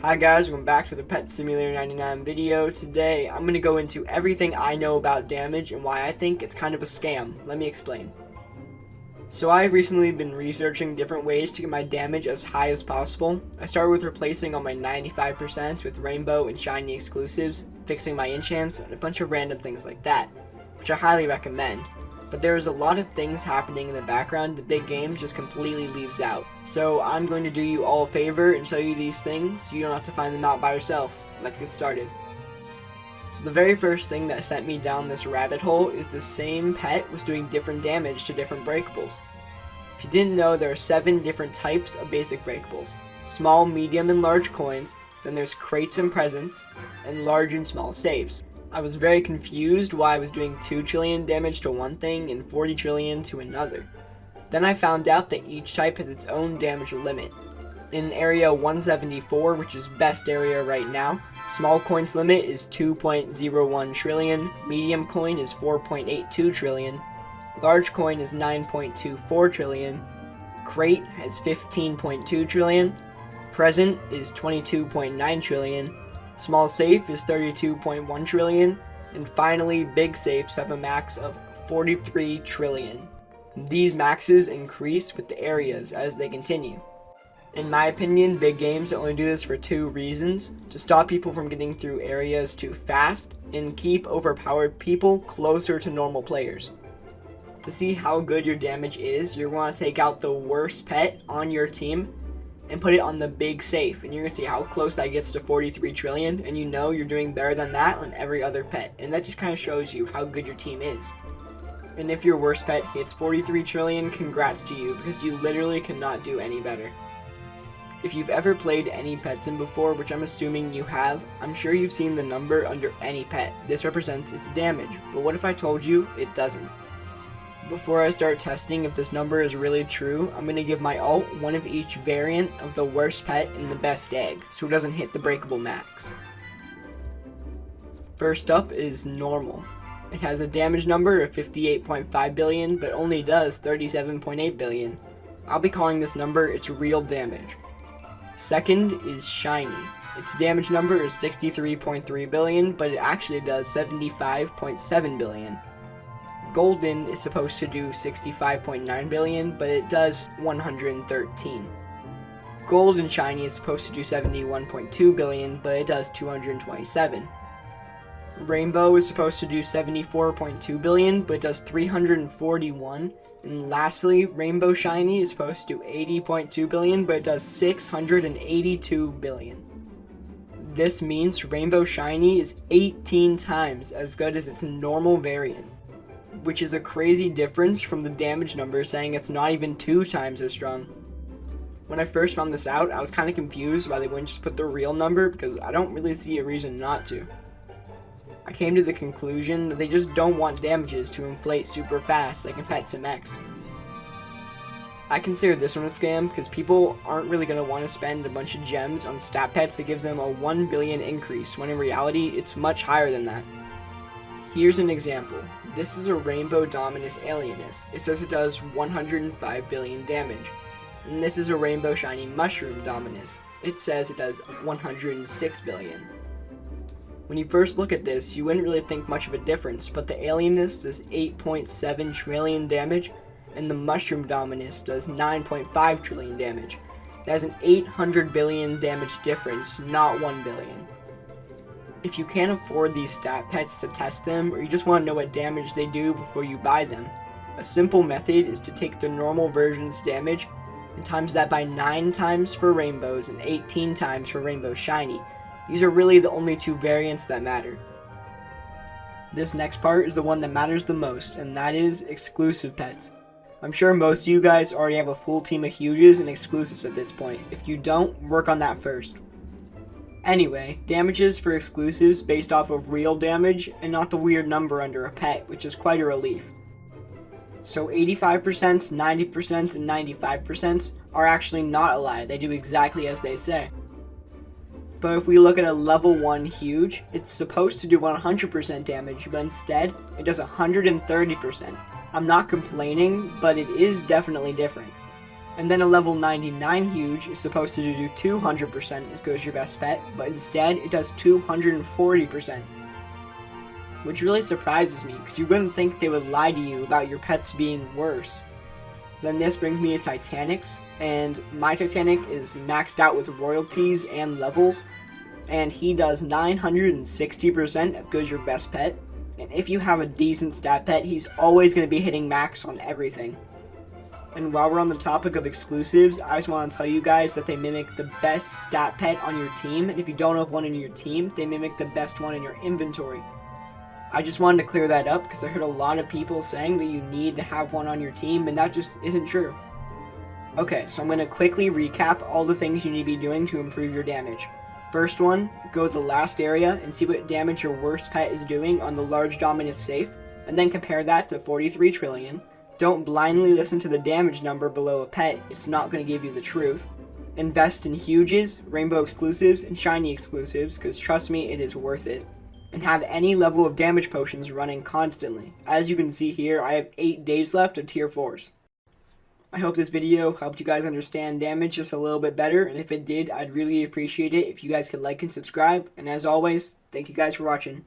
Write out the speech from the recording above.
Hi guys, welcome back to the Pet Simulator 99 video. Today I'm going to go into everything I know about damage and why I think it's kind of a scam. Let me explain. So I've recently been researching different ways to get my damage as high as possible. I started with replacing all my 95% with rainbow and shiny exclusives, fixing my enchants, and a bunch of random things like that, which I highly recommend. But there's a lot of things happening in the background the big game just completely leaves out. So I'm going to do you all a favor and show you these things so you don't have to find them out by yourself. Let's get started. So the very first thing that sent me down this rabbit hole is the same pet was doing different damage to different breakables. If you didn't know, there are 7 different types of basic breakables. Small, medium, and large coins, then there's crates and presents, and large and small safes. I was very confused why I was doing 2 trillion damage to one thing and 40 trillion to another. Then I found out that each type has its own damage limit. In area 174, which is best area right now, small coins limit is 2.01 trillion, medium coin is 4.82 trillion, large coin is 9.24 trillion, crate has 15.2 trillion, present is 22.9 trillion, small safe is 32.1 trillion, and finally big safes have a max of 43 trillion. These maxes increase with the areas as they continue. In my opinion, big games only do this for 2 reasons: to stop people from getting through areas too fast, and keep overpowered people closer to normal players. To see how good your damage is, you're going to take out the worst pet on your team and put it on the big safe, and you're going to see how close that gets to 43 trillion, and you know you're doing better than that on every other pet, and that just kind of shows you how good your team is. And if your worst pet hits 43 trillion, congrats to you, because you literally cannot do any better. If you've ever played any pet sim before, which I'm assuming you have, I'm sure you've seen the number under any pet. This represents its damage, but what if I told you it doesn't? Before I start testing if this number is really true, I'm going to give my alt one of each variant of the worst pet and the best egg, so it doesn't hit the breakable max. First up is normal. It has a damage number of 58.5 billion, but only does 37.8 billion. I'll be calling this number its real damage. Second is shiny. Its damage number is 63.3 billion, but it actually does 75.7 billion. Golden is supposed to do 65.9 billion, but it does 113. Gold and shiny is supposed to do 71.2 billion, but it does 227. Rainbow is supposed to do 74.2 billion, but it does 341. And lastly, Rainbow Shiny is supposed to do 80.2 billion, but it does 682 billion. This means Rainbow Shiny is 18 times as good as its normal variant, which is a crazy difference from the damage number saying it's not even 2 times as strong. When I first found this out, I was kind of confused why they wouldn't just put the real number, because I don't really see a reason not to. I came to the conclusion that they just don't want damages to inflate super fast like in Pet Sim X. I consider this one a scam because people aren't really going to want to spend a bunch of gems on stat pets that gives them a 1 billion increase, when in reality it's much higher than that. Here's an example. This is a Rainbow Dominus Alienus. It says it does 105 billion damage. And this is a Rainbow Shiny Mushroom Dominus. It says it does 106 billion. When you first look at this, you wouldn't really think much of a difference, but the Alienus does 8.7 trillion damage, and the Mushroom Dominus does 9.5 trillion damage. That is an 800 billion damage difference, not 1 billion. If you can't afford these stat pets to test them, or you just want to know what damage they do before you buy them, a simple method is to take the normal version's damage and times that by 9 times for rainbows and 18 times for Rainbow Shiny. These are really the only 2 variants that matter. This next part is the one that matters the most, and that is exclusive pets. I'm sure most of you guys already have a full team of huges and exclusives at this point. If you don't, work on that first. Anyway, damages for exclusives based off of real damage and not the weird number under a pet, which is quite a relief. So 85%, 90%, and 95% are actually not a lie. They do exactly as they say. But if we look at a level 1 huge, it's supposed to do 100% damage, but instead, it does 130%. I'm not complaining, but it is definitely different. And then a level 99 huge is supposed to do 200% as good as your best pet, but instead it does 240%. Which really surprises me, because you wouldn't think they would lie to you about your pets being worse. Then this brings me to Titanic's, and my Titanic is maxed out with royalties and levels, and he does 960% as good as your best pet. And if you have a decent stat pet, he's always going to be hitting max on everything. And while we're on the topic of exclusives, I just want to tell you guys that they mimic the best stat pet on your team, and if you don't have one in your team, they mimic the best one in your inventory. I just wanted to clear that up because I heard a lot of people saying that you need to have one on your team, and that just isn't true. Okay, so I'm going to quickly recap all the things you need to be doing to improve your damage. First one, go to the last area and see what damage your worst pet is doing on the large dominus safe, and then compare that to 43 trillion. Don't blindly listen to the damage number below a pet, it's not going to give you the truth. Invest in huges, rainbow exclusives, and shiny exclusives, because trust me, it is worth it. And have any level of damage potions running constantly. As you can see here, I have 8 days left of tier 4s. I hope this video helped you guys understand damage just a little bit better, and if it did, I'd really appreciate it if you guys could like and subscribe, and as always, thank you guys for watching.